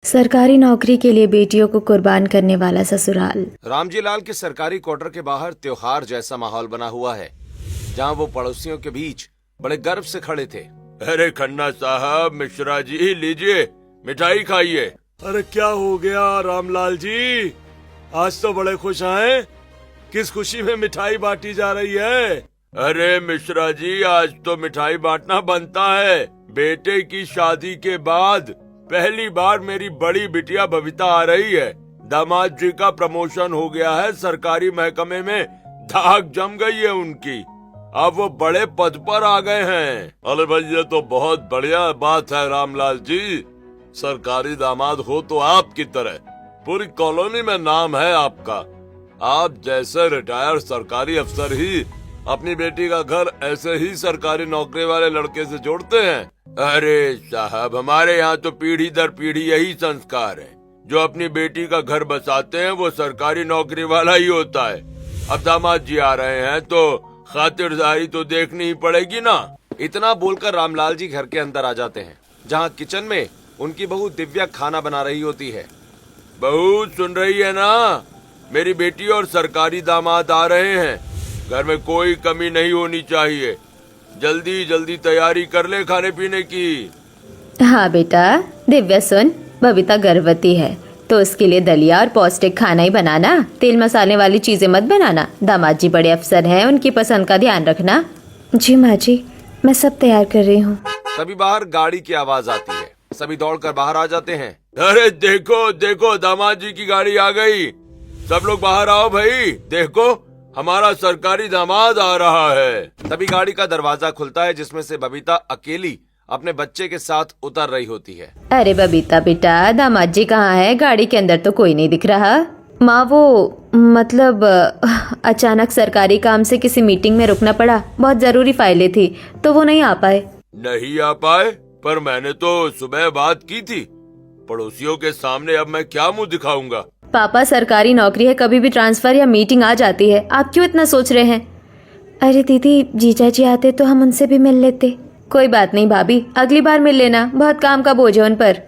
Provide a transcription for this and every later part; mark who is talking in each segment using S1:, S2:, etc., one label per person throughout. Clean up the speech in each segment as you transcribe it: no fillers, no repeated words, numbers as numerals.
S1: सरकारी नौकरी के लिए बेटियों को कुर्बान करने वाला ससुराल।
S2: रामजी लाल के सरकारी क्वार्टर के बाहर त्योहार जैसा माहौल बना हुआ है, जहां वो पड़ोसियों के बीच बड़े गर्व से खड़े थे।
S3: अरे खन्ना साहब, मिश्रा जी, लीजिए मिठाई खाइए। अरे क्या हो गया रामलाल जी, आज तो बड़े खुश आए। किस खुशी में मिठाई बांटी जा रही है? अरे मिश्रा जी, आज तो मिठाई बांटना बनता है। बेटे की शादी के बाद पहली बार मेरी बड़ी बिटिया बबीता आ रही है। दामाद जी का प्रमोशन हो गया है, सरकारी महकमे में धाक जम गई है उनकी। अब वो बड़े पद पर आ गए हैं। अरे भाई, ये तो बहुत बढ़िया बात है रामलाल जी। सरकारी दामाद हो तो आपकी तरह पूरी कॉलोनी में नाम है आपका। आप जैसे रिटायर्ड सरकारी अफसर ही अपनी बेटी का घर ऐसे ही सरकारी नौकरी वाले लड़के से जोड़ते हैं। अरे साहब, हमारे यहाँ तो पीढ़ी दर पीढ़ी यही संस्कार है। जो अपनी बेटी का घर बसाते हैं वो सरकारी नौकरी वाला ही होता है। अब दामाद जी आ रहे हैं तो खातिरदारी तो देखनी ही पड़ेगी ना।
S2: इतना बोलकर रामलाल जी घर के अंदर आ जाते हैं, जहां किचन में उनकी बहू दिव्या खाना बना रही होती है।
S3: बहू सुन रही है ना, मेरी बेटी और सरकारी दामाद आ रहे हैं। घर में कोई कमी नहीं होनी चाहिए। जल्दी जल्दी तैयारी कर ले खाने पीने की।
S1: हाँ बेटा, दिव्या सुन, बबीता गर्भवती है तो उसके लिए दलिया और पौष्टिक खाना ही बनाना, तेल मसाले वाली चीजें मत बनाना। दामाद जी बड़े अफसर हैं, उनकी पसंद का ध्यान रखना। जी माँ जी, मैं सब तैयार कर रही हूँ।
S2: तभी बाहर गाड़ी की आवाज आती है। सभी दौड़कर बाहर आ जाते हैं।
S3: अरे देखो देखो, दामाद जी की गाड़ी आ गई। सब लोग बाहर आओ भाई, देखो हमारा सरकारी दामाद आ रहा है।
S2: तभी गाड़ी का दरवाजा खुलता है, जिसमें से बबीता अकेली अपने बच्चे के साथ उतर रही होती है।
S1: अरे बबीता बेटा, दामाद जी कहाँ है? गाड़ी के अंदर तो कोई नहीं दिख रहा। माँ, वो मतलब अचानक सरकारी काम से किसी मीटिंग में रुकना पड़ा, बहुत जरूरी फाइलें थी तो वो नहीं आ पाए।
S3: नहीं आ पाए? पर मैंने तो सुबह बात की थी पड़ोसियों के सामने। अब मैं क्या मुंह दिखाऊंगा?
S1: पापा, सरकारी नौकरी है, कभी भी ट्रांसफर या मीटिंग आ जाती है, आप क्यों इतना सोच रहे हैं? अरे दीदी, जीजा जी आते तो हम उनसे भी मिल लेते। कोई बात नहीं भाभी, अगली बार मिल लेना, बहुत काम का बोझ है उन पर।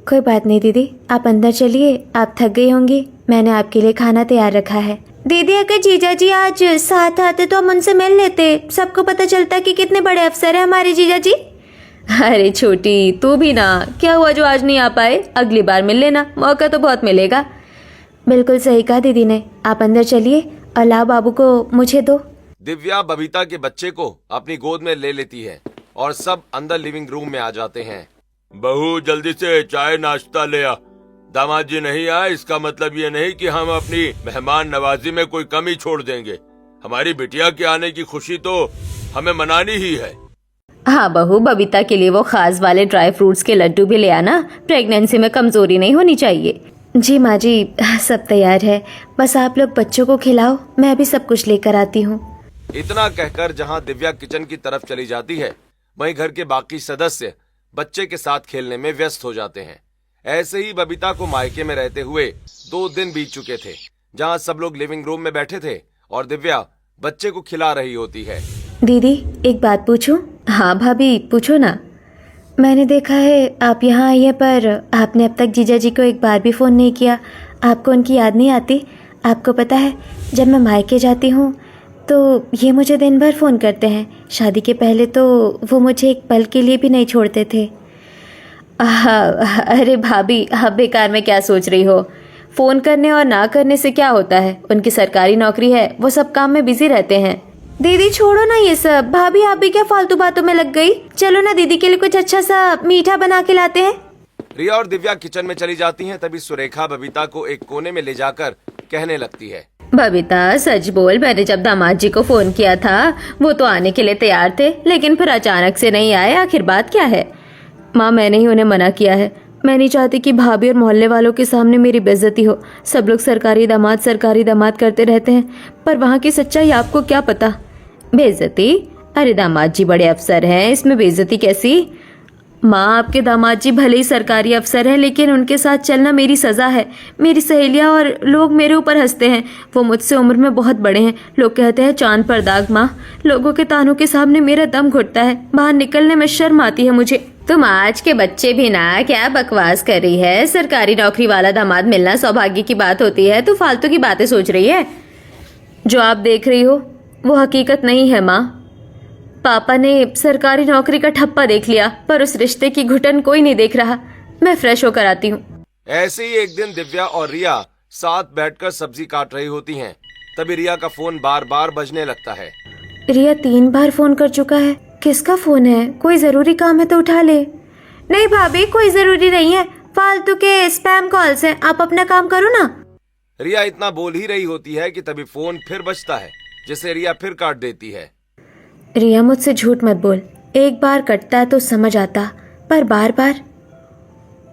S1: कोई बात नहीं दीदी, आप अंदर चलिए, आप थक गई होंगी, मैंने आपके लिए खाना तैयार रखा है। दीदी, अगर जीजा जी आज साथ आते तो हम उनसे मिल लेते, सबको पता चलता कि कितने बड़े अफसर है हमारे जीजा जी। अरे छोटी, तू भी ना, क्या हुआ जो आज नहीं आ पाए? अगली बार मिल लेना, मौका तो बहुत मिलेगा। बिल्कुल सही कहा दीदी ने, आप अंदर चलिए और लाओ बाबू को मुझे दो।
S2: दिव्या बबीता के बच्चे को अपनी गोद में ले लेती है और सब अंदर लिविंग रूम में आ जाते हैं।
S3: बहू, जल्दी से चाय नाश्ता ले आ। दामाद जी नहीं आए इसका मतलब ये नहीं कि हम अपनी मेहमान नवाजी में कोई कमी छोड़ देंगे। हमारी बिटिया के आने की खुशी तो हमें मनानी ही है।
S1: हाँ बहू, बबीता के लिए वो खास वाले ड्राई फ्रूट्स के लड्डू भी ले आना, प्रेगनेंसी में कमजोरी नहीं होनी चाहिए। जी माँ जी, सब तैयार है, बस आप लोग बच्चों को खिलाओ, मैं अभी सब कुछ लेकर आती हूँ।
S2: इतना कहकर जहाँ दिव्या किचन की तरफ चली जाती है, वहीं घर के बाकी सदस्य बच्चे के साथ खेलने में व्यस्त हो जाते हैं। ऐसे ही बबीता को मायके में रहते हुए 2 दिन बीत चुके थे, जहाँ सब लोग लिविंग रूम में बैठे थे और दिव्या बच्चे को खिला रही होती है।
S1: दीदी, एक बात पूछूं? हाँ भाभी, पूछो ना। मैंने देखा है आप यहाँ आई है, पर आपने अब तक जीजा जी को एक बार भी फ़ोन नहीं किया। आपको उनकी याद नहीं आती? आपको पता है, जब मैं मायके जाती हूँ तो ये मुझे दिन भर फ़ोन करते हैं। शादी के पहले तो वो मुझे एक पल के लिए भी नहीं छोड़ते थे। अरे भाभी, आप बेकार में क्या सोच रही हो? फ़ोन करने और ना करने से क्या होता है? उनकी सरकारी नौकरी है, वो सब काम में बिजी रहते हैं। दीदी छोड़ो ना ये सब, भाभी आप भी क्या फालतू बातों में लग गई? चलो ना, दीदी के लिए कुछ अच्छा सा मीठा बना के लाते हैं।
S2: रिया और दिव्या किचन में चली जाती हैं। तभी सुरेखा बबीता को एक कोने में ले जाकर कहने लगती है,
S1: बबीता सच बोल, मैंने जब दामाद जी को फोन किया था वो तो आने के लिए तैयार थे, लेकिन फिर अचानक से नहीं आए। आखिर बात क्या है? माँ, मैंने ही उन्हें मना किया है। मैं नहीं चाहती कि भाभी और मोहल्ले वालों के सामने मेरी बेइज्जती हो। सब लोग सरकारी दामाद करते रहते हैं, पर वहाँ की सच्चाई आपको क्या पता। बेइज्जती? अरे दामाद जी बड़े अफसर हैं, इसमें बेइज्जती कैसी? माँ, आपके दामाद जी भले ही सरकारी अफसर हैं, लेकिन उनके साथ चलना मेरी सज़ा है। मेरी सहेलियाँ और लोग मेरे ऊपर हंसते हैं। वो मुझसे उम्र में बहुत बड़े हैं। लोग कहते हैं चांद पर दाग। माँ, लोगों के तानों के सामने मेरा दम घुटता है, बाहर निकलने में शर्म आती है मुझे। तुम आज के बच्चे भी ना क्या बकवास कर रही है। सरकारी नौकरी वाला दामाद मिलना सौभाग्य की बात होती है, तू फालतू की बातें सोच रही है। जो आप देख रही हो वो हकीकत नहीं है माँ। पापा ने सरकारी नौकरी का ठप्पा देख लिया, पर उस रिश्ते की घुटन कोई नहीं देख रहा। मैं फ्रेश होकर आती हूँ।
S2: ऐसे ही एक दिन दिव्या और रिया साथ बैठकर सब्जी काट रही होती हैं। तभी रिया का फोन बार बार बजने लगता है।
S1: रिया 3 बार फोन कर चुका है। किसका फोन है? कोई जरूरी काम है तो उठा ले। नहीं भाभी, कोई जरूरी नहीं है, फालतू के स्पैम कॉल्स हैं, आप अपना काम करो ना।
S2: रिया इतना बोल ही रही होती है कि तभी फोन फिर बजता है, जिसे रिया फिर काट देती है।
S1: रिया मुझसे झूठ मत बोल, एक बार कटता है तो समझ आता, पर बार बार।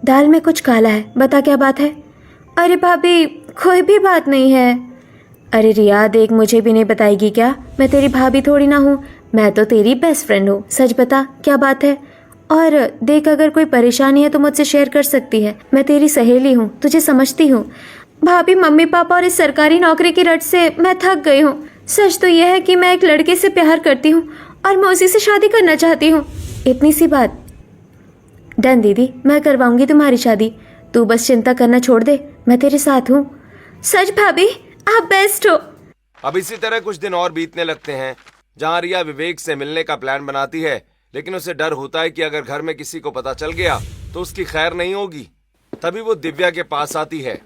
S1: दाल में कुछ काला है, बता क्या बात है? अरे भाभी कोई भी बात नहीं है। अरे रिया देख, मुझे भी नहीं बताएगी क्या? मैं तेरी भाभी थोड़ी ना हूँ, मैं तो तेरी बेस्ट फ्रेंड हूँ। सच बता क्या बात है? और देख, अगर कोई परेशानी है तो मुझसे शेयर कर सकती है, मैं तेरी सहेली हूँ, तुझे समझती हूँ। भाभी मम्मी पापा और इस सरकारी नौकरी की रट से मैं थक गई हूँ। सच तो यह है कि मैं एक लड़के से प्यार करती हूँ और मैं उसी से शादी करना चाहती हूँ। इतनी सी बात। डन दीदी, मैं करवाऊंगी तुम्हारी शादी, तू बस चिंता करना छोड़ दे, मैं तेरे साथ हूँ। सच भाभी आप बेस्ट हो।
S2: अब इसी तरह कुछ दिन और बीतने लगते हैं, जहाँ रिया विवेक से मिलने का प्लान बनाती है, लेकिन उसे डर होता है कि अगर घर में किसी को पता चल गया तो उसकी खैर नहीं होगी। तभी वो दिव्या के पास आती है।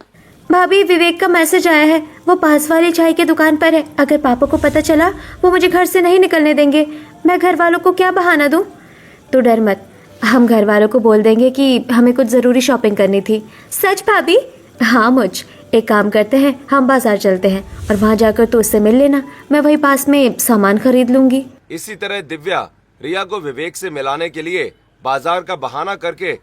S1: भाभी विवेक का मैसेज आया है, वो पास वाली चाय की दुकान पर है। अगर पापा को पता चला वो मुझे घर से नहीं निकलने देंगे। मैं घर वालों को क्या बहाना दूं? तू डर मत, हम घर वालों को बोल देंगे कि हमें कुछ जरूरी शॉपिंग करनी थी। सच भाभी? हाँ मुझ, एक काम करते हैं, हम बाजार चलते हैं और वहाँ जाकर तो उससे मिल लेना, मैं वही पास में सामान खरीद लूंगी।
S2: इसी तरह दिव्या रिया को विवेक से मिलाने के लिए बाजार का बहाना करके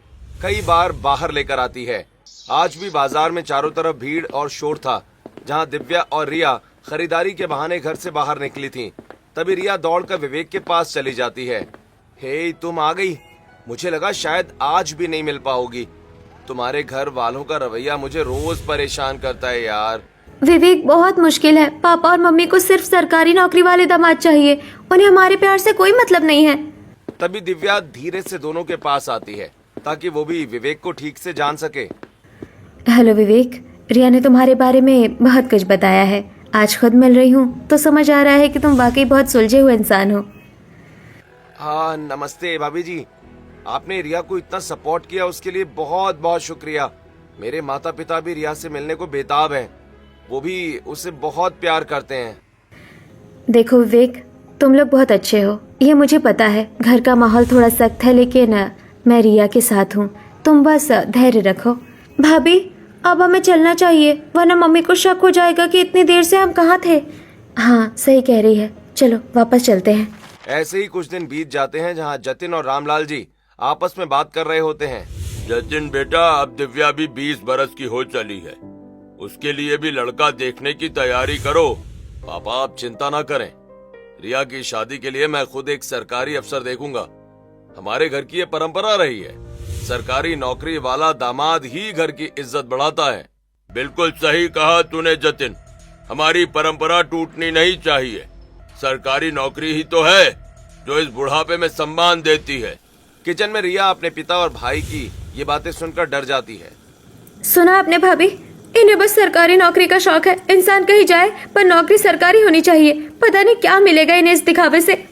S2: कई बार बाहर लेकर आती है। आज भी बाजार में चारों तरफ भीड़ और शोर था, जहाँ दिव्या और रिया खरीदारी के बहाने घर से बाहर निकली थीं। तभी रिया दौड़कर विवेक के पास चली जाती है। हे तुम आ गई, मुझे लगा शायद आज भी नहीं मिल पाओगी। तुम्हारे घर वालों का रवैया मुझे रोज परेशान करता है यार।
S1: विवेक बहुत मुश्किल है, पापा और मम्मी को सिर्फ सरकारी नौकरी वाले दामाद चाहिए, उन्हें हमारे प्यार से कोई मतलब नहीं है।
S2: तभी दिव्या धीरे से दोनों के पास आती है ताकि वो भी विवेक को ठीक से जान सके।
S1: हेलो विवेक, रिया ने तुम्हारे बारे में बहुत कुछ बताया है। आज खुद मिल रही हूँ तो समझ आ रहा है कि तुम वाकई बहुत सुलझे हुए इंसान हो।
S2: हाँ नमस्ते भाभी जी, आपने रिया को इतना सपोर्ट किया उसके लिए बहुत बहुत शुक्रिया। मेरे माता पिता भी रिया से मिलने को बेताब हैं, वो भी उसे बहुत प्यार करते हैं।
S1: देखो विवेक, तुम लोग बहुत अच्छे हो, ये मुझे पता है। घर का माहौल थोड़ा सख्त है, लेकिन मैं रिया के साथ हूँ, तुम बस धैर्य रखो। भाभी अब हमें चलना चाहिए, वरना मम्मी को शक हो जाएगा कि इतनी देर से हम कहाँ थे। हाँ सही कह रही है, चलो वापस चलते हैं।
S2: ऐसे ही कुछ दिन बीत जाते हैं, जहाँ जतिन और रामलाल जी आपस में बात कर रहे होते हैं।
S3: जतिन बेटा, अब दिव्या भी 20 बरस की हो चली है, उसके लिए भी लड़का देखने की तैयारी करो।
S2: पापा आप चिंता ना करें, रिया की शादी के लिए मैं खुद एक सरकारी अफसर देखूंगा। हमारे घर की ये परंपरा रही है, सरकारी नौकरी वाला दामाद ही घर की इज्जत बढ़ाता है।
S3: बिल्कुल सही कहा तूने जतिन, हमारी परंपरा टूटनी नहीं चाहिए। सरकारी नौकरी ही तो है जो इस बुढ़ापे में सम्मान देती है।
S2: किचन में रिया अपने पिता और भाई की ये बातें सुनकर डर जाती है।
S1: सुना आपने भाभी, इन्हें बस सरकारी नौकरी का शौक है। इंसान कहीं जाए पर नौकरी सरकारी होनी चाहिए, पता नहीं क्या मिलेगा इन्हें इस दिखावे से।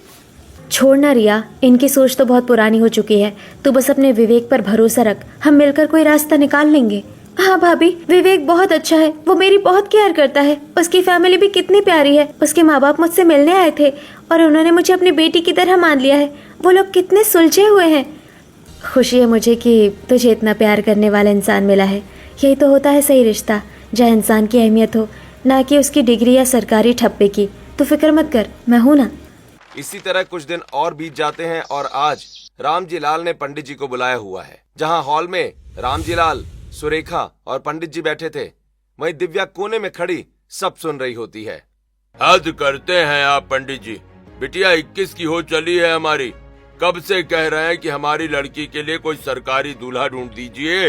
S1: छोड़ना रिया, इनकी सोच तो बहुत पुरानी हो चुकी है। तू बस अपने विवेक पर भरोसा रख, हम मिलकर कोई रास्ता निकाल लेंगे। हाँ भाभी, विवेक बहुत अच्छा है, वो मेरी बहुत केयर करता है। उसकी फैमिली भी कितनी प्यारी है। उसके माँ बाप मुझसे मिलने आए थे और उन्होंने मुझे अपनी बेटी की तरह मान लिया है। वो लोग कितने सुलझे हुए हैं। खुशी है मुझे कि तुझे इतना प्यार करने वाला इंसान मिला है। यही तो होता है सही रिश्ता, जहाँ इंसान की अहमियत हो, ना कि उसकी डिग्री या सरकारी ठप्पे की। तो फिक्र मत कर, मैं हूँ ना।
S2: इसी तरह कुछ दिन और बीत जाते हैं और आज रामजी लाल ने पंडित जी को बुलाया हुआ है, जहाँ हॉल में रामजी लाल, सुरेखा और पंडित जी बैठे थे। वहीं दिव्या कोने में खड़ी सब सुन रही होती है।
S3: हद करते हैं आप पंडित जी, बिटिया 21 की हो चली है हमारी, कब से कह रहे हैं कि हमारी लड़की के लिए कोई सरकारी दूल्हा ढूंढ दीजिए।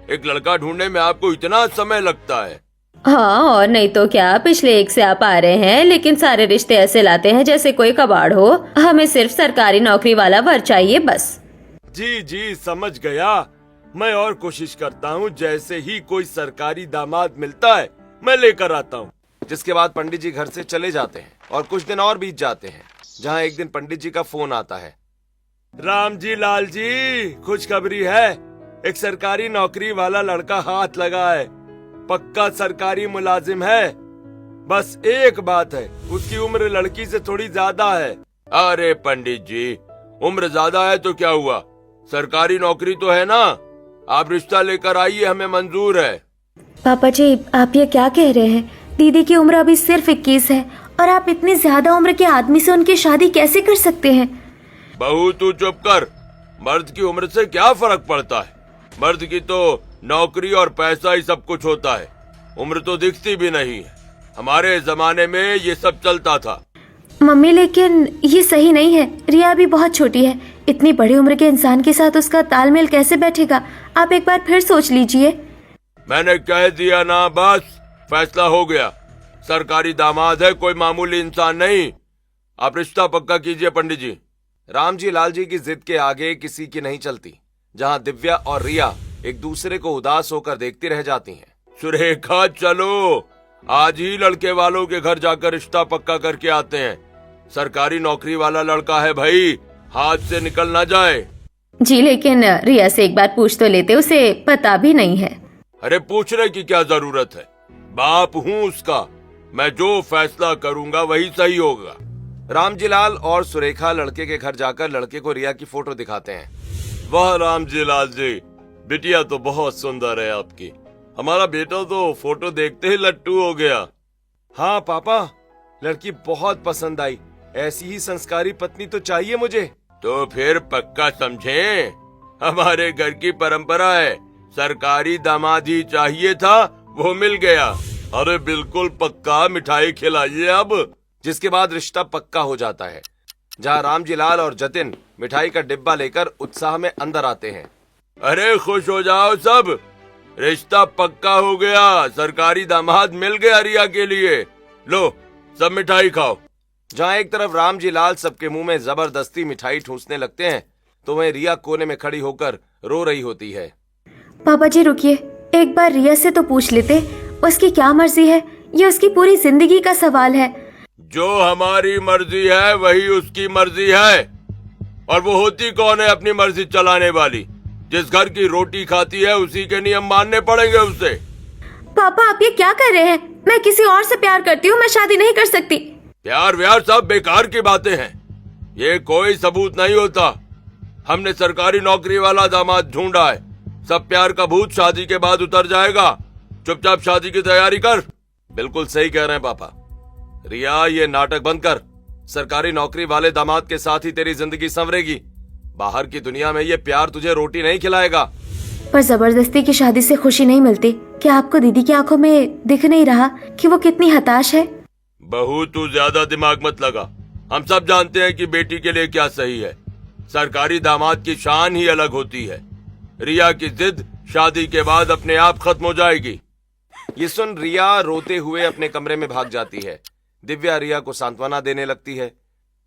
S3: एक लड़का ढूंढने में आपको इतना समय लगता है।
S1: हाँ और नहीं तो क्या, पिछले 1 से आप आ रहे हैं, लेकिन सारे रिश्ते ऐसे लाते हैं जैसे कोई कबाड़ हो। हमें सिर्फ सरकारी नौकरी वाला वर चाहिए बस।
S3: जी जी समझ गया। मैं और कोशिश करता हूँ, जैसे ही कोई सरकारी दामाद मिलता है मैं लेकर आता हूँ।
S2: जिसके बाद पंडित जी घर से चले जाते हैं और कुछ दिन और बीत जाते हैं, जहाँ एक दिन पंडित जी का फोन आता है।
S3: राम जी लाल जी, खुशखबरी है। एक सरकारी नौकरी वाला लड़का हाथ लगा है, पक्का सरकारी मुलाजिम है। बस एक बात है, उसकी उम्र लड़की से थोड़ी ज्यादा है। अरे पंडित जी, उम्र ज्यादा है तो क्या हुआ, सरकारी नौकरी तो है ना। आप रिश्ता लेकर आइए, हमें मंजूर है।
S1: पापा जी, आप ये क्या कह रहे हैं? दीदी की उम्र अभी सिर्फ 21 है और आप इतनी ज्यादा उम्र के आदमी से उनकी शादी कैसे कर सकते हैं?
S3: बहू तू चुप कर। मर्द की उम्र से क्या फर्क पड़ता है? मर्द की तो नौकरी और पैसा ही सब कुछ होता है, उम्र तो दिखती भी नहीं है। हमारे जमाने में ये सब चलता था।
S1: मम्मी, लेकिन ये सही नहीं है। रिया भी बहुत छोटी है, इतनी बड़ी उम्र के इंसान के साथ उसका तालमेल कैसे बैठेगा? आप एक बार फिर सोच लीजिए।
S3: मैंने कह दिया ना, बस फैसला हो गया। सरकारी दामाद है, कोई मामूली इंसान नहीं। आप रिश्ता पक्का कीजिए पंडित जी।
S2: राम जी लाल जी की जिद के आगे किसी की नहीं चलती। जहाँ दिव्या और रिया एक दूसरे को उदास होकर देखती रह जाती हैं।
S3: सुरेखा चलो, आज ही लड़के वालों के घर जाकर रिश्ता पक्का करके आते हैं। सरकारी नौकरी वाला लड़का है भाई, हाथ से निकल ना जाए।
S1: जी, लेकिन रिया से एक बार पूछ तो लेते, उसे पता भी नहीं है।
S3: अरे पूछने की क्या जरूरत है, बाप हूँ उसका। मैं जो फैसला करूँगा वही सही होगा।
S2: रामजीलाल और सुरेखा लड़के के घर जाकर लड़के को रिया की फोटो दिखाते हैं।
S3: वाह रामजीलाल जी, बिटिया तो बहुत सुंदर है आपकी। हमारा बेटा तो फोटो देखते ही लट्टू हो गया।
S2: हाँ पापा, लड़की बहुत पसंद आई। ऐसी ही संस्कारी पत्नी तो चाहिए मुझे।
S3: तो फिर पक्का समझें, हमारे घर की परंपरा है, सरकारी दामाद ही चाहिए था, वो मिल गया। अरे बिल्कुल पक्का, मिठाई खिलाइए अब।
S2: जिसके बाद रिश्ता पक्का हो जाता है, जहाँ रामजीलाल और जतिन मिठाई का डिब्बा लेकर उत्साह में अंदर आते हैं।
S3: अरे खुश हो जाओ सब, रिश्ता पक्का हो गया, सरकारी दामाद मिल गया रिया के लिए। लो सब मिठाई खाओ।
S2: जहाँ एक तरफ रामजीलाल सबके मुंह में जबरदस्ती मिठाई ठूंसने लगते हैं, तो वहीं रिया कोने में खड़ी होकर रो रही होती है।
S1: पापा जी रुकिए, एक बार रिया से तो पूछ लेते, उसकी क्या मर्जी है। ये उसकी पूरी जिंदगी का सवाल है।
S3: जो हमारी मर्जी है वही उसकी मर्जी है। और वो होती कौन है अपनी मर्जी चलाने वाली? जिस घर की रोटी खाती है उसी के नियम मानने पड़ेंगे उसे।
S1: पापा आप ये क्या कर रहे हैं? मैं किसी और से प्यार करती हूँ, मैं शादी नहीं कर सकती।
S3: प्यार व्यार सब बेकार की बातें हैं, ये कोई सबूत नहीं होता। हमने सरकारी नौकरी वाला दामाद ढूंढा है, सब प्यार का भूत शादी के बाद उतर जाएगा। चुपचाप शादी की तैयारी कर।
S2: बिल्कुल सही कह रहे हैं पापा। रिया, ये नाटक बंद कर। सरकारी नौकरी वाले दामाद के साथ ही तेरी जिंदगी संवरेगी। बाहर की दुनिया में ये प्यार तुझे रोटी नहीं खिलाएगा।
S1: पर जबरदस्ती की शादी से खुशी नहीं मिलती। क्या आपको दीदी की आंखों में दिख नहीं रहा कि वो कितनी हताश है?
S3: बहू तू ज्यादा दिमाग मत लगा, हम सब जानते हैं कि बेटी के लिए क्या सही है। सरकारी दामाद की शान ही अलग होती है। रिया की जिद शादी के बाद अपने आप खत्म हो जाएगी।
S2: ये सुन रिया रोते हुए अपने कमरे में भाग जाती है। दिव्या रिया को सांत्वना देने लगती है।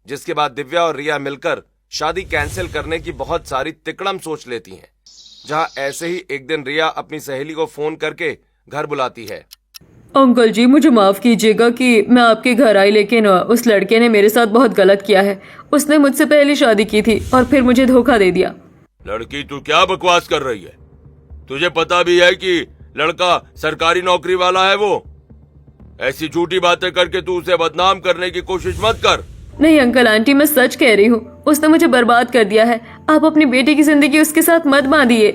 S2: जिसके बाद दिव्या और रिया मिलकर शादी कैंसिल करने की बहुत सारी तिकड़म सोच लेती हैं। जहां ऐसे ही एक दिन रिया अपनी सहेली को फोन करके घर बुलाती है।
S4: अंकल जी मुझे माफ कीजिएगा कि मैं आपके घर आई, लेकिन उस लड़के ने मेरे साथ बहुत गलत किया है। उसने मुझसे पहले शादी की थी और फिर मुझे धोखा दे दिया।
S3: लड़की तू क्या बकवास कर रही है? तुझे पता भी है कि लड़का सरकारी नौकरी वाला है। वो ऐसी झूठी बातें करके तू उसे बदनाम करने की कोशिश मत कर।
S4: नहीं अंकल आंटी, मैं सच कह रही हूँ, उसने मुझे बर्बाद कर दिया है। आप अपनी बेटी की जिंदगी उसके साथ मत बांधिए।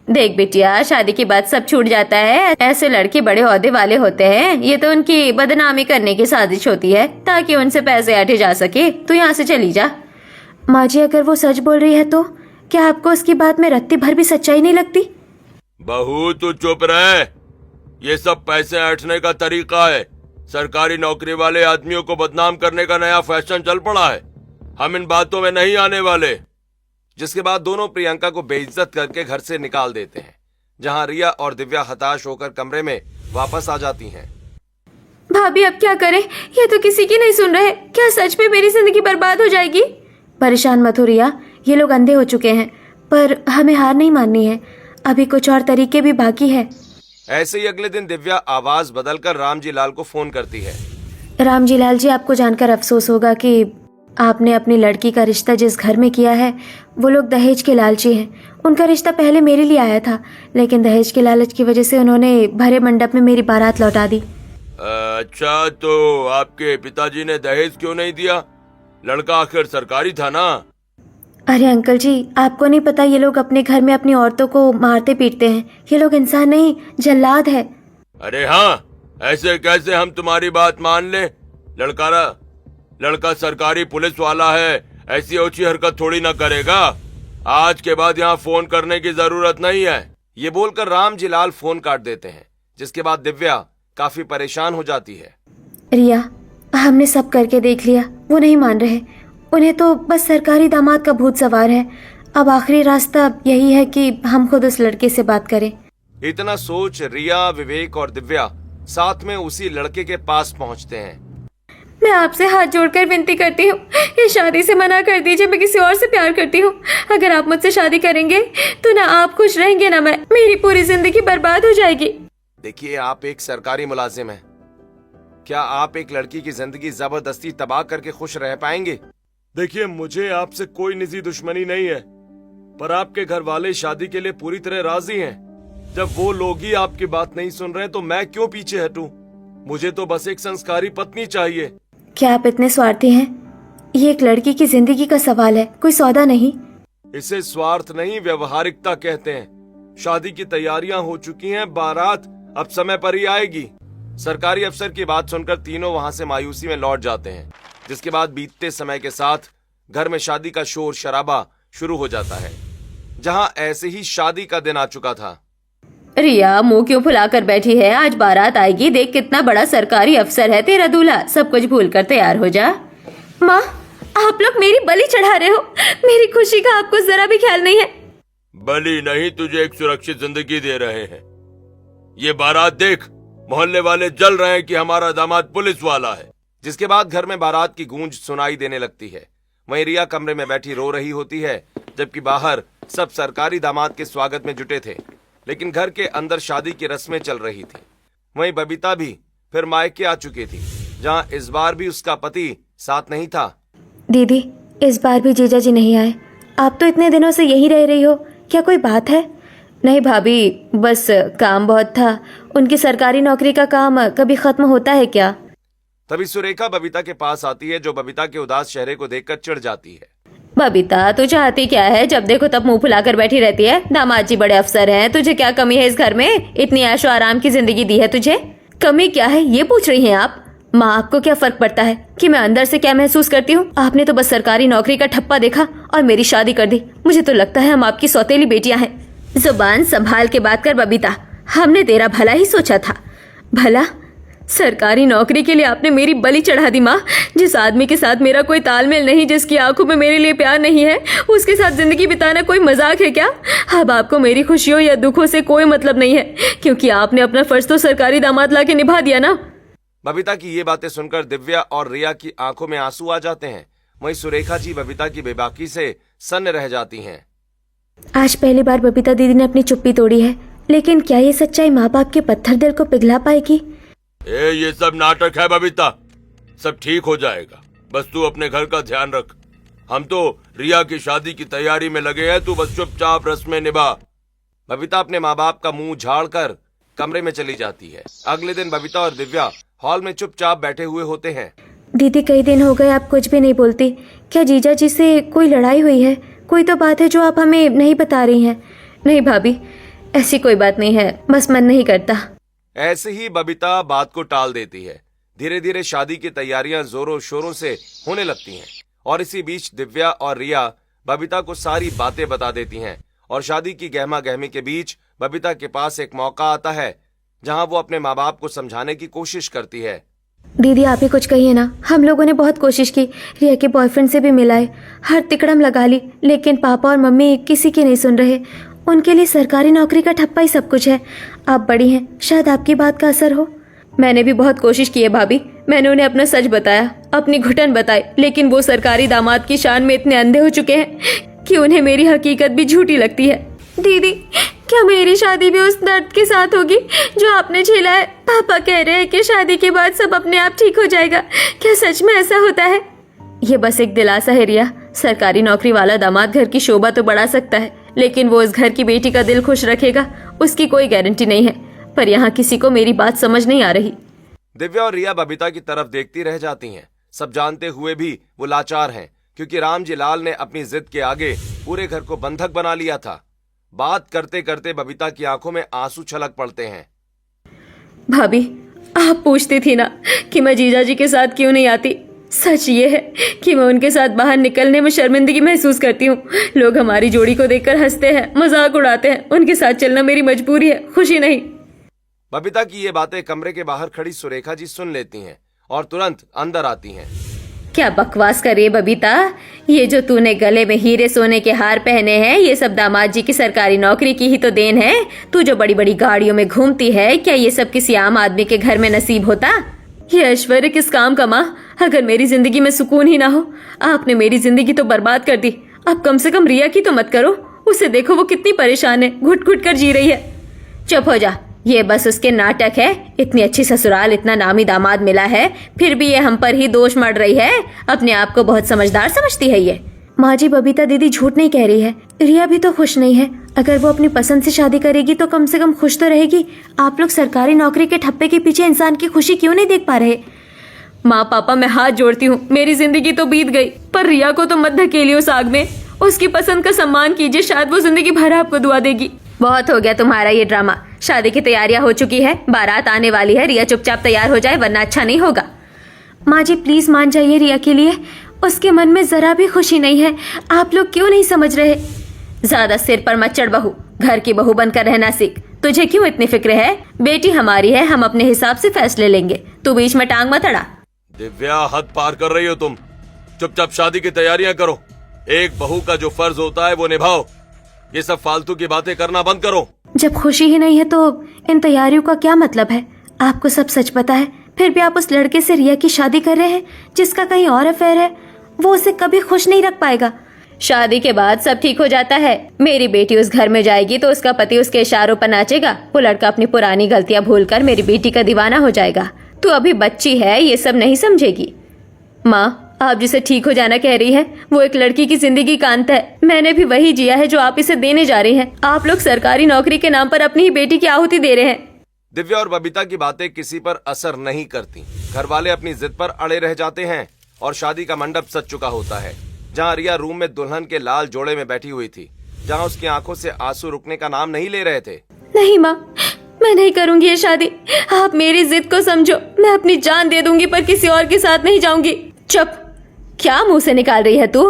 S1: देख बेटिया, शादी के बाद सब छूट जाता है। ऐसे लड़के बड़े ओहदे वाले होते हैं। ये तो उनकी बदनामी करने की साजिश होती है ताकि उनसे पैसे ऐंठे जा सके। तू यहाँ से चली जा। माँ जी, अगर वो सच बोल रही है तो क्या आपको उसकी बात में रत्ती भर भी सच्चाई नहीं लगती?
S3: बहू तू चुप रहे, ये सब पैसे ऐंठने का तरीका है। सरकारी नौकरी वाले आदमियों को बदनाम करने का नया फैशन चल पड़ा है। हम इन बातों में नहीं आने वाले।
S2: जिसके बाद दोनों प्रियंका को बेइज्जत करके घर से निकाल देते हैं। जहां रिया और दिव्या हताश होकर कमरे में वापस आ जाती हैं।
S1: भाभी अब क्या करें? ये तो किसी की नहीं सुन रहे। क्या सच में मेरी जिंदगी बर्बाद हो जाएगी? परेशान मत हो रिया, ये लोग अंधे हो चुके हैं। पर हमें हार नहीं माननी है, अभी कुछ और तरीके भी बाकी है।
S2: ऐसे ही अगले दिन दिव्या आवाज बदलकर रामजी लाल को फोन करती है।
S1: रामजी लाल जी, आपको जानकर अफसोस होगा कि आपने अपनी लड़की का रिश्ता जिस घर में किया है वो लोग दहेज के लालची हैं। उनका रिश्ता पहले मेरे लिए आया था, लेकिन दहेज के लालच की वजह से उन्होंने भरे मंडप में मेरी बारात लौटा दी।
S3: अच्छा, तो आपके पिताजी ने दहेज क्यों नहीं दिया? लड़का आखिर सरकारी था ना।
S1: अरे अंकल जी, आपको नहीं पता, ये लोग अपने घर में अपनी औरतों को मारते पीटते हैं। ये लोग इंसान नहीं, जल्लाद है।
S3: अरे हाँ, ऐसे कैसे हम तुम्हारी बात मान लें? लड़का सरकारी पुलिस वाला है, ऐसी ऊंची हरकत थोड़ी ना करेगा। आज के बाद यहाँ फोन करने की जरूरत नहीं है।
S2: ये बोलकर रामजी लाल फोन काट देते हैं, जिसके बाद दिव्या काफी परेशान हो जाती है।
S1: रिया, हमने सब करके देख लिया, वो नहीं मान रहे। उन्हें तो बस सरकारी दामाद का भूत सवार है। अब आखिरी रास्ता यही है कि हम खुद उस लड़के से बात करें।
S2: इतना सोच रिया, विवेक और दिव्या साथ में उसी लड़के के पास पहुंचते हैं।
S1: मैं आपसे हाथ जोड़कर विनती करती हूँ, ये शादी से मना कर दीजिए। मैं किसी और से प्यार करती हूँ। अगर आप मुझसे शादी करेंगे तो ना आप खुश रहेंगे ना मैं। मेरी पूरी जिंदगी बर्बाद हो जाएगी।
S2: देखिए, आप एक सरकारी मुलाजिम हैं। क्या आप एक लड़की की जिंदगी जबरदस्ती तबाह करके खुश रह पाएंगे?
S3: देखिए, मुझे आपसे कोई निजी दुश्मनी नहीं है, पर आपके घर वाले शादी के लिए पूरी तरह राजी हैं। जब वो लोग ही आपकी बात नहीं सुन रहे तो मैं क्यों पीछे हटूं? मुझे तो बस एक संस्कारी पत्नी चाहिए।
S1: क्या आप इतने स्वार्थी हैं? ये एक लड़की की जिंदगी का सवाल है, कोई सौदा नहीं।
S3: इसे स्वार्थ नहीं, व्यवहारिकता कहते हैं। शादी की तैयारियां हो चुकी हैं, बारात अब समय पर ही आएगी।
S2: सरकारी अफसर की बात सुनकर तीनों वहां से मायूसी में लौट जाते हैं, जिसके बाद बीतते समय के साथ घर में शादी का शोर शराबा शुरू हो जाता है, जहां ऐसे ही शादी का दिन आ चुका था।
S4: रिया, मुंह क्यों फुलाकर बैठी है? आज बारात आएगी, देख कितना बड़ा सरकारी अफसर है तेरा दूल्हा। सब कुछ भूल कर तैयार हो जा।
S1: माँ, आप लोग मेरी बलि चढ़ा रहे हो। मेरी खुशी का आपको जरा भी ख्याल नहीं है।
S3: बलि नहीं, तुझे एक सुरक्षित जिंदगी दे रहे हैं। ये बारात देख, मोहल्ले वाले जल रहे हैं कि हमारा दामाद पुलिस वाला है।
S2: जिसके बाद घर में बारात की गूंज सुनाई देने लगती है। वहीं रिया कमरे में बैठी रो रही होती है, जबकि बाहर सब सरकारी दामाद के स्वागत में जुटे थे, लेकिन घर के अंदर शादी की रस्में चल रही थी। वहीं बबीता भी फिर मायके आ चुकी थी, जहां इस बार भी उसका पति साथ नहीं था।
S1: दीदी, इस बार भी जीजा जी नहीं आए। आप तो इतने दिनों से यहीं रह रही हो, क्या कोई बात है?
S4: नहीं भाभी, बस काम बहुत था। उनकी सरकारी नौकरी का काम कभी खत्म होता है क्या?
S2: तभी सुरेखा बबीता के पास आती है, जो बबीता के उदास चेहरे को देखकर चिढ़ जाती है।
S4: बबीता, तू चाहती क्या है? जब देखो तब मुंह फुलाकर बैठी रहती है। दामाद जी बड़े अफसर हैं, तुझे क्या कमी है इस घर में? इतनी ऐशो आराम की जिंदगी दी है तुझे, कमी क्या है ये पूछ रही हैं आप? माँ, आपको क्या फर्क पड़ता है कि मैं अंदर से क्या महसूस करती हूँ? आपने तो बस सरकारी नौकरी का ठप्पा देखा और मेरी शादी कर दी। मुझे तो लगता है हम आपकी सौतेली बेटियां हैं। जुबान संभाल के बात कर बबीता, हमने तेरा भला ही सोचा था। भला? सरकारी नौकरी के लिए आपने मेरी बलि चढ़ा दी माँ। जिस आदमी के साथ मेरा कोई तालमेल नहीं, जिसकी आंखों में मेरे लिए प्यार नहीं है, उसके साथ जिंदगी बिताना कोई मजाक है क्या? अब आपको मेरी खुशियों या दुखों से कोई मतलब नहीं है, क्योंकि आपने अपना फर्ज तो सरकारी दामाद ला के निभा दिया ना।
S2: बबीता की ये बातें सुनकर दिव्या और रिया की आंखों में आंसू आ जाते हैं। वहीं सुरेखा जी बबीता की बेबाकी से सन्न रह जाती हैं।
S1: आज पहली बार बबीता दीदी ने अपनी चुप्पी तोड़ी है, लेकिन क्या ये सच्चाई माँ बाप के पत्थर दिल को पिघला पाएगी?
S3: ये सब नाटक है बबीता, सब ठीक हो जाएगा। बस तू अपने घर का ध्यान रख। हम तो रिया की शादी की तैयारी में लगे हैं, तू बस चुपचाप रस्में निभा।
S2: बबीता अपने माँ बाप का मुंह झाड़कर कमरे में चली जाती है। अगले दिन बबीता और दिव्या हॉल में चुपचाप बैठे हुए होते हैं।
S1: दीदी, कई दिन हो गए आप कुछ भी नहीं बोलती। क्या जीजा जी से कोई लड़ाई हुई है? कोई तो बात है जो आप हमें नहीं बता रही हैं।
S4: नहीं भाभी, ऐसी कोई बात नहीं है, बस मन नहीं करता।
S2: ऐसे ही बबीता बात को टाल देती है। धीरे धीरे शादी की तैयारियां जोरों शोरों से होने लगती हैं, और इसी बीच दिव्या और रिया बबीता को सारी बातें बता देती हैं। और शादी की गहमा गहमी के बीच बबीता के पास एक मौका आता है, जहां वो अपने माँ बाप को समझाने की कोशिश करती है।
S1: दीदी, आप ही कुछ कहिए ना। हम लोगों ने बहुत कोशिश की, रिया के बॉयफ्रेंड से भी मिलाए, हर तिकड़म लगा ली, लेकिन पापा और मम्मी किसी की नहीं सुन रहे। उनके लिए सरकारी नौकरी का ठप्पा ही सब कुछ है। आप बड़ी हैं, शायद आपकी बात का असर हो।
S4: मैंने भी बहुत कोशिश की है भाभी। मैंने उन्हें अपना सच बताया, अपनी घुटन बताई, लेकिन वो सरकारी दामाद की शान में इतने अंधे हो चुके हैं कि उन्हें मेरी हकीकत भी झूठी लगती है।
S1: दीदी, क्या मेरी शादी भी उस दर्द के साथ होगी जो आपने झेला है? पापा कह रहे हैं कि शादी के बाद सब अपने आप ठीक हो जाएगा। क्या सच में ऐसा होता है?
S4: ये बस एक दिलासा है रिया। सरकारी नौकरी वाला दामाद घर की शोभा तो बढ़ा सकता है, लेकिन वो इस घर की बेटी का दिल खुश रखेगा उसकी कोई गारंटी नहीं है। पर यहाँ किसी को मेरी बात समझ नहीं आ रही।
S2: दिव्या और रिया बबीता की तरफ देखती रह जाती हैं। सब जानते हुए भी वो लाचार हैं, क्योंकि रामजी लाल ने अपनी जिद के आगे पूरे घर को बंधक बना लिया था। बात करते करते बबीता की आंखों में आंसू छलक पड़ते हैं।
S4: भाभी, आप पूछती थी ना कि मैं जीजा जी के साथ क्यों नहीं आती। सच ये है कि मैं उनके साथ बाहर निकलने में शर्मिंदगी महसूस करती हूँ। लोग हमारी जोड़ी को देखकर हंसते हैं, मजाक उड़ाते हैं। उनके साथ चलना मेरी मजबूरी है, खुशी नहीं।
S2: बबीता की ये बातें कमरे के बाहर खड़ी सुरेखा जी सुन लेती हैं और तुरंत अंदर आती हैं।
S4: क्या बकवास कर रही है बबीता? ये जो तूने गले में हीरे सोने के हार पहने हैं, ये सब दामाद जी की सरकारी नौकरी की ही तो देन है। तू जो बड़ी बड़ी गाड़ियों में घूमती है, क्या ये सब किसी आम आदमी के घर में नसीब होता? ये ऐश्वर्य किस काम का माँ? अगर मेरी जिंदगी में सुकून ही ना हो। आपने मेरी जिंदगी तो बर्बाद कर दी। अब कम से कम रिया की तो मत करो। उसे देखो, वो कितनी परेशान है, घुट घुट कर जी रही है। चुप हो जा, ये बस उसके नाटक है। इतनी अच्छी ससुराल, इतना नामी दामाद मिला है, फिर भी ये हम पर ही दोष मढ़ रही है। अपने आप को बहुत समझदार समझती है ये।
S1: माँ जी, बबीता दीदी झूठ नहीं कह रही है। रिया भी तो खुश नहीं है। अगर वो अपनी पसंद से शादी करेगी तो कम से कम खुश तो रहेगी। आप लोग सरकारी नौकरी के ठप्पे के पीछे इंसान की खुशी क्यों नहीं देख पा रहे?
S4: माँ पापा, मैं हाथ जोड़ती हूँ, मेरी जिंदगी तो बीत गई, पर रिया को तो मत धकेलिए उस आग में। उसकी पसंद का सम्मान कीजिए, शायद वो जिंदगी भर आपको दुआ देगी।
S1: बहुत हो गया तुम्हारा ये ड्रामा। शादी की तैयारियां हो चुकी है, बारात आने वाली है। रिया चुपचाप तैयार हो जाए, वरना अच्छा नहीं होगा। माँ जी, प्लीज मान जाइए रिया के लिए। उसके मन में जरा भी खुशी नहीं है। आप लोग क्यों नहीं समझ रहे?
S4: ज्यादा सिर पर मत चढ़ बहू, घर की बहू बनकर रहना सीख। तुझे क्यों इतनी फिक्र है? बेटी हमारी है, हम अपने हिसाब से फैसले लेंगे। तू बीच में टांग मत अड़ा।
S3: दिव्या, हद पार कर रही हो तुम। चुपचाप शादी की तैयारियां करो। एक बहू का जो फर्ज होता है वो निभाओ। ये सब फालतू की बातें करना बंद करो।
S1: जब खुशी ही नहीं है तो इन तैयारियों का क्या मतलब है? आपको सब सच पता है, फिर भी आप उस लड़के से रिया की शादी कर रहे हैं जिसका कहीं और अफेयर है। वो उसे कभी खुश नहीं रख पाएगा।
S4: शादी के बाद सब ठीक हो जाता है। मेरी बेटी उस घर में जाएगी तो उसका पति उसके इशारों पर नाचेगा। वो लड़का अपनी पुरानी गलतियां भूलकर मेरी बेटी का दीवाना हो जाएगा। तू अभी बच्ची है, ये सब नहीं समझेगी। माँ, आप जिसे ठीक हो जाना कह रही है, वो एक लड़की की जिंदगी का अंत है। मैंने भी वही जिया है जो आप इसे देने जा रही हैं। आप लोग सरकारी नौकरी के नाम पर अपनी ही बेटी की आहुति दे रहे हैं।
S2: दिव्या और बबीता की बातें किसी पर असर नहीं करती। घर वाले अपनी जिद पर अड़े रह जाते हैं और शादी का मंडप सज चुका होता है। जहाँ रिया रूम में दुल्हन के लाल जोड़े में बैठी हुई थी, जहाँ उसकी आंखों से आंसू रुकने का नाम नहीं ले रहे थे।
S1: नहीं माँ, मैं नहीं करूंगी ये शादी। आप मेरी जिद को समझो। मैं अपनी जान दे दूंगी पर किसी और के साथ नहीं जाऊंगी।
S4: चुप, क्या मुंह से निकाल रही है तू?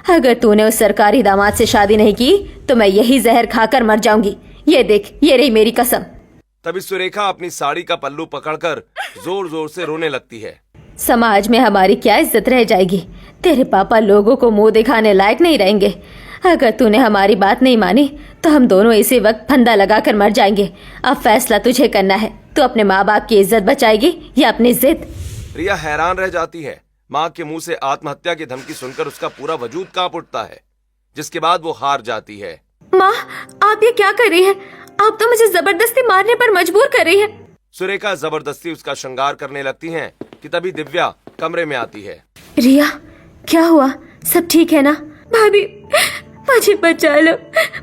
S4: अगर तूने उस सरकारी दामाद से शादी नहीं की तो मैं यही जहर खाकर मर जाऊंगी। ये देख, ये रही मेरी कसम।
S2: तभी सुरेखा अपनी साड़ी का पल्लू पकड़कर जोर जोर से रोने लगती है।
S4: समाज में हमारी क्या इज्जत रह जाएगी? तेरे पापा लोगों को मुंह दिखाने लायक नहीं रहेंगे। अगर तूने हमारी बात नहीं मानी तो हम दोनों इसी वक्त फंदा लगाकर मर जाएंगे। अब फैसला तुझे करना है। तू अपने माँ बाप की इज्जत बचाएगी या अपनी जिद?
S2: रिया हैरान रह जाती है। माँ के मुंह से आत्महत्या की धमकी सुनकर उसका पूरा वजूद कांप उठता है, जिसके बाद वो हार जाती है।
S1: माँ, आप ये क्या कर रही हैं? आप तो मुझे जबरदस्ती मारने पर मजबूर कर रही हैं।
S2: सुरेखा जबरदस्ती उसका श्रृंगार करने लगती हैं कि तभी दिव्या कमरे में आती है।
S1: रिया, क्या हुआ? सब ठीक है ना? भाभी, मुझे बचा लो।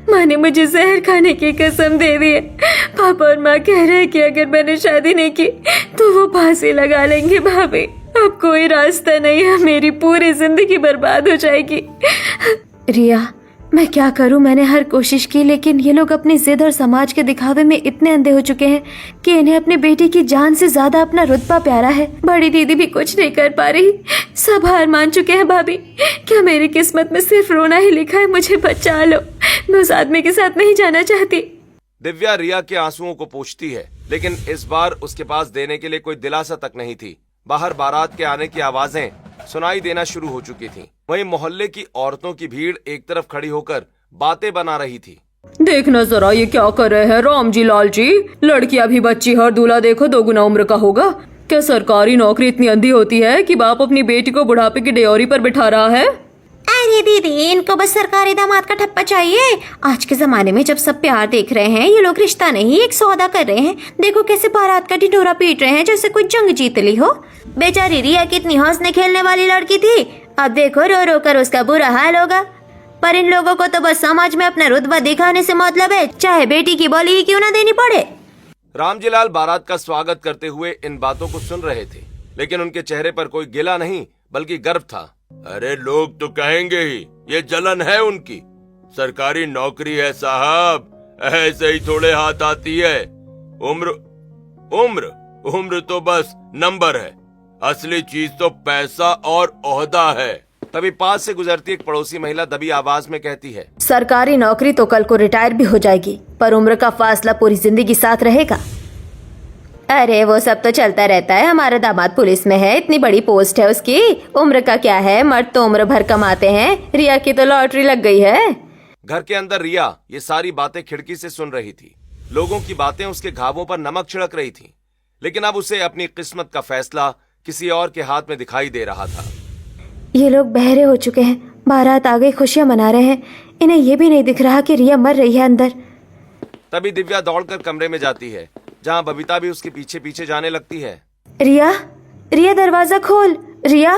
S1: माँ ने मुझे जहर खाने की कसम दे दी है। पापा और माँ कह रहे हैं कि अगर मैंने शादी नहीं की तो वो फांसी लगा लेंगे। भाभी, अब कोई रास्ता नहीं है, मेरी पूरी जिंदगी बर्बाद हो जाएगी। रिया, मैं क्या करूं? मैंने हर कोशिश की, लेकिन ये लोग अपनी जिद और समाज के दिखावे में इतने अंधे हो चुके हैं कि इन्हें अपनी बेटी की जान से ज्यादा अपना रुतबा प्यारा है। बड़ी दीदी भी कुछ नहीं कर पा रही, सब हार मान चुके हैं। भाभी, क्या मेरी किस्मत में सिर्फ रोना ही लिखा है? मुझे बचा लो, मैं उस आदमी के साथ नहीं जाना चाहती।
S2: दिव्या रिया के आंसुओं को पोंछती है, लेकिन इस बार उसके पास देने के लिए कोई दिलासा तक नहीं थी। बाहर बारात के आने की आवाजें सुनाई देना शुरू हो चुकी थीं। वहीं मोहल्ले की औरतों की भीड़ एक तरफ खड़ी होकर बातें बना रही थी।
S4: देखना जरा ये क्या कर रहे हैं राम जी लाल जी। लड़की अभी बच्ची है और दूल्हा देखो 2 गुना उम्र का होगा। क्या सरकारी नौकरी इतनी अंधी होती है कि बाप अपनी बेटी को बुढ़ापे की डेयोरी पर बिठा रहा है?
S1: अरे दीदी, इनको बस सरकारी दामाद का ठप्पा चाहिए। आज के जमाने में जब सब प्यार देख रहे हैं, ये लोग रिश्ता नहीं एक सौदा कर रहे हैं। देखो कैसे बारात का ढिंढोरा पीट रहे हैं जैसे कोई जंग जीत ली हो। बेचारी रिया कितनी हंसने खेलने वाली लड़की थी, अब देखो रो रो कर उसका बुरा हाल होगा। पर इन लोगों को तो बस समाज में अपना रुतबा दिखाने से मतलब है, चाहे बेटी की बोली ही क्यों ना देनी पड़े।
S2: रामजीलाल बारात का स्वागत करते हुए इन बातों को सुन रहे थे, लेकिन उनके चेहरे पर कोई गिला नहीं बल्कि गर्व था।
S3: अरे लोग तो कहेंगे ही, ये जलन है उनकी। सरकारी नौकरी है साहब, ऐसे ही थोड़े हाथ आती है। उम्र उम्र उम्र तो बस नंबर है, असली चीज तो पैसा और ओहदा है।
S2: तभी पास से गुजरती एक पड़ोसी महिला दबी आवाज में कहती है,
S4: सरकारी नौकरी तो कल को रिटायर भी हो जाएगी, पर उम्र का फासला पूरी जिंदगी साथ रहेगा।
S1: अरे वो सब तो चलता रहता है, हमारा दामाद पुलिस में है, इतनी बड़ी पोस्ट है उसकी, उम्र का क्या है, मर्द तो उम्र भर कमाते हैं। रिया की तो लॉटरी लग गई है।
S2: घर के अंदर रिया ये सारी बातें खिड़की से सुन रही थी। लोगों की बातें उसके घावों पर नमक छिड़क रही थी, लेकिन अब उसे अपनी किस्मत का फैसला किसी और के हाथ में दिखाई दे रहा था।
S4: ये लोग बहरे हो चुके हैं, बारात आ गई, खुशियां मना रहे हैं, इन्हें ये भी नहीं दिख रहा कि रिया मर रही है अंदर।
S2: तभी दिव्या दौड़कर कमरे में जाती है, जहां बबीता भी उसके पीछे पीछे जाने लगती है।
S4: रिया, रिया दरवाजा खोल, रिया।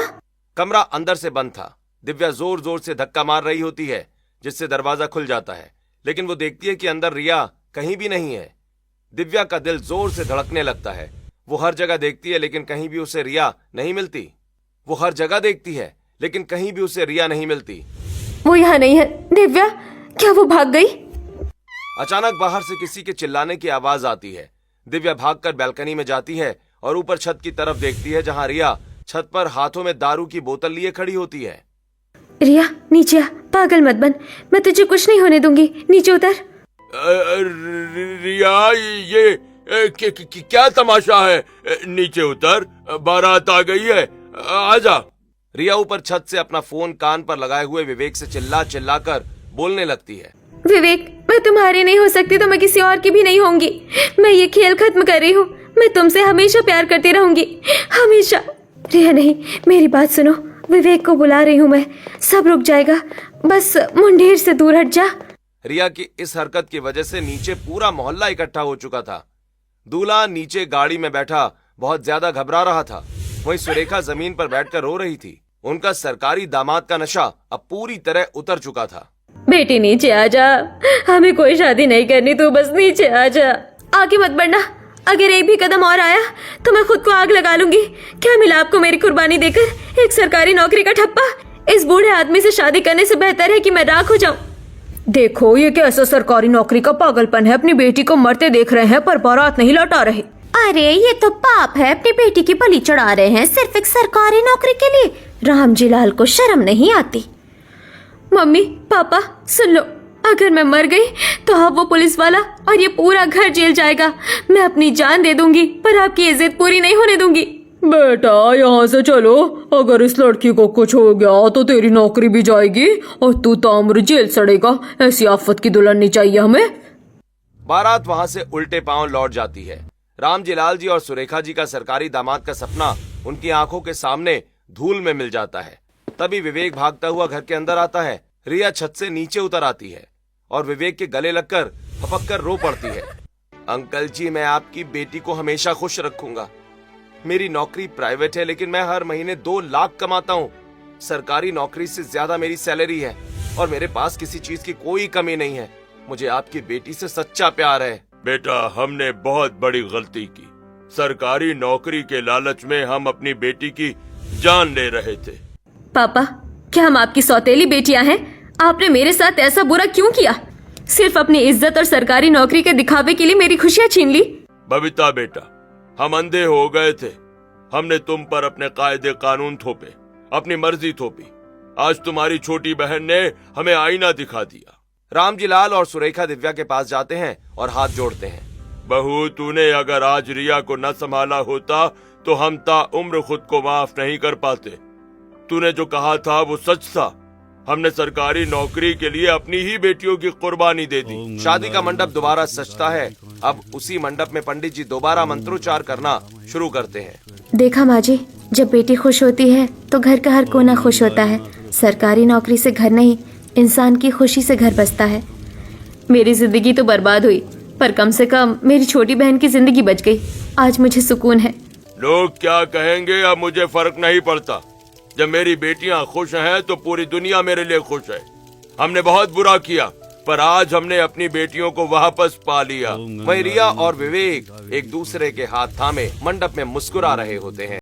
S2: कमरा अंदर से बंद था। दिव्या जोर जोर से धक्का मार रही होती है, जिससे दरवाजा खुल जाता है, लेकिन वो देखती है कि अंदर रिया कहीं भी नहीं है। दिव्या का दिल जोर से धड़कने लगता है। वो हर जगह देखती है, लेकिन कहीं भी उसे रिया नहीं मिलती। वो हर जगह देखती है, लेकिन कहीं भी उसे रिया नहीं मिलती।
S4: वो यहाँ नहीं है। दिव्या, क्या वो भाग गई?
S2: अचानक बाहर से किसी के चिल्लाने की आवाज आती है। दिव्या भागकर बालकनी में जाती है और ऊपर छत की तरफ देखती है, जहां रिया छत पर हाथों में दारू की बोतल लिए खड़ी होती है।
S4: रिया नीचे आ, पागल मत बन, मैं तुझे कुछ नहीं होने दूंगी, नीचे उतर।
S3: रिया, ये क्या तमाशा है? नीचे उतर, बारात आ गई है, आजा।
S2: रिया ऊपर छत से अपना फोन कान पर लगाए हुए विवेक से चिल्ला चिल्ला कर बोलने लगती है।
S4: विवेक, मैं तुम्हारी नहीं हो सकती तो मैं किसी और की भी नहीं होंगी। मैं ये खेल खत्म कर रही हूँ, मैं तुमसे हमेशा प्यार करती रहूंगी, हमेशा। रिया नहीं, मेरी बात सुनो, विवेक को बुला रही हूँ मैं, सब रुक जाएगा, बस मुंडेर से दूर हट जा।
S2: रिया की इस हरकत की वजह से नीचे पूरा मोहल्ला इकट्ठा हो चुका था। दूल्हा नीचे गाड़ी में बैठा बहुत ज्यादा घबरा रहा था, वहीं सुरेखा जमीन पर बैठकर रो रही थी। उनका सरकारी दामाद का नशा अब पूरी तरह उतर चुका था।
S4: बेटी नीचे आ जा, हमें कोई शादी नहीं करनी, तू बस नीचे आ जा, आगे मत बढ़ना, अगर एक भी कदम और आया तो मैं खुद को आग लगा लूंगी। क्या मिला आपको मेरी कुर्बानी देकर? एक सरकारी नौकरी का ठप्पा। इस बूढ़े आदमी से शादी करने से बेहतर है कि मैं राख हो जाऊं। देखो ये कैसा सरकारी नौकरी का पागलपन है, अपनी बेटी को मरते देख रहे हैं पर बारात नहीं लौटा रहे।
S1: अरे ये तो पाप है, अपनी बेटी की बलि चढ़ा रहे हैं सिर्फ एक सरकारी नौकरी के लिए। रामजीलाल को शर्म नहीं आती।
S4: मम्मी पापा सुन लो, अगर मैं मर गई तो अब वो पुलिस वाला और ये पूरा घर जेल जाएगा। मैं अपनी जान दे दूंगी पर आपकी इज्जत पूरी नहीं होने दूंगी। बेटा यहाँ से चलो, अगर इस लड़की को कुछ हो गया तो तेरी नौकरी भी जाएगी और तू ताम्र जेल सड़ेगा। ऐसी आफत की दुल्हन नहीं चाहिए हमें।
S2: बारात वहां से उल्टे पांव लौट जाती है। रामजीलाल जी और सुरेखा जी का सरकारी दामाद का सपना उनकी आंखों के सामने धूल में मिल जाता है। तभी विवेक भागता हुआ घर के अंदर आता है। रिया छत से नीचे उतर आती है और विवेक के गले लगकर फपक कर रो पड़ती है। अंकल जी, मैं आपकी बेटी को हमेशा खुश रखूंगा। मेरी नौकरी प्राइवेट है, लेकिन मैं हर महीने 2 लाख कमाता हूँ। सरकारी नौकरी से ज्यादा मेरी सैलरी है और मेरे पास किसी चीज की कोई कमी नहीं है। मुझे आपकी बेटी से सच्चा प्यार है।
S3: बेटा, हमने बहुत बड़ी गलती की। सरकारी नौकरी के लालच में हम अपनी बेटी की जान ले रहे थे।
S4: पापा, क्या हम आपकी सौतेली बेटियां हैं? आपने मेरे साथ ऐसा बुरा क्यों किया? सिर्फ अपनी इज्जत और सरकारी नौकरी के दिखावे के लिए मेरी खुशियां छीन ली।
S3: बबीता बेटा, हम अंधे हो गए थे। हमने तुम पर अपने कायदे कानून थोपे, अपनी मर्जी थोपी। आज तुम्हारी छोटी बहन ने हमें आईना दिखा दिया।
S2: रामजीलाल और सुरेखा दिव्या के पास जाते हैं और हाथ जोड़ते हैं।
S3: बहू, तूने अगर आज रिया को न संभाला होता तो हम ता उम्र खुद को माफ नहीं कर पाते। तूने जो कहा था वो सच था। हमने सरकारी नौकरी के लिए अपनी ही बेटियों की कुर्बानी दे दी।
S2: शादी का मंडप दोबारा सजता है। अब उसी मंडप में पंडित जी दोबारा मंत्रोच्चार करना शुरू करते हैं।
S4: देखा माँ जी, जब बेटी खुश होती है तो घर का हर कोना खुश होता है।
S1: सरकारी नौकरी से घर नहीं, इंसान की खुशी से घर बसता है। मेरी जिंदगी तो बर्बाद हुई, पर कम से कम मेरी छोटी बहन की जिंदगी बच गई। आज मुझे सुकून है।
S3: लोग क्या कहेंगे अब मुझे फर्क नहीं पड़ता। जब मेरी बेटियां खुश हैं तो पूरी दुनिया मेरे लिए खुश है। हमने बहुत बुरा किया, पर आज हमने अपनी बेटियों को वापस पा लिया।
S2: वहीं रिया और विवेक एक दूसरे के हाथ थामे मंडप में मुस्कुरा रहे होते हैं।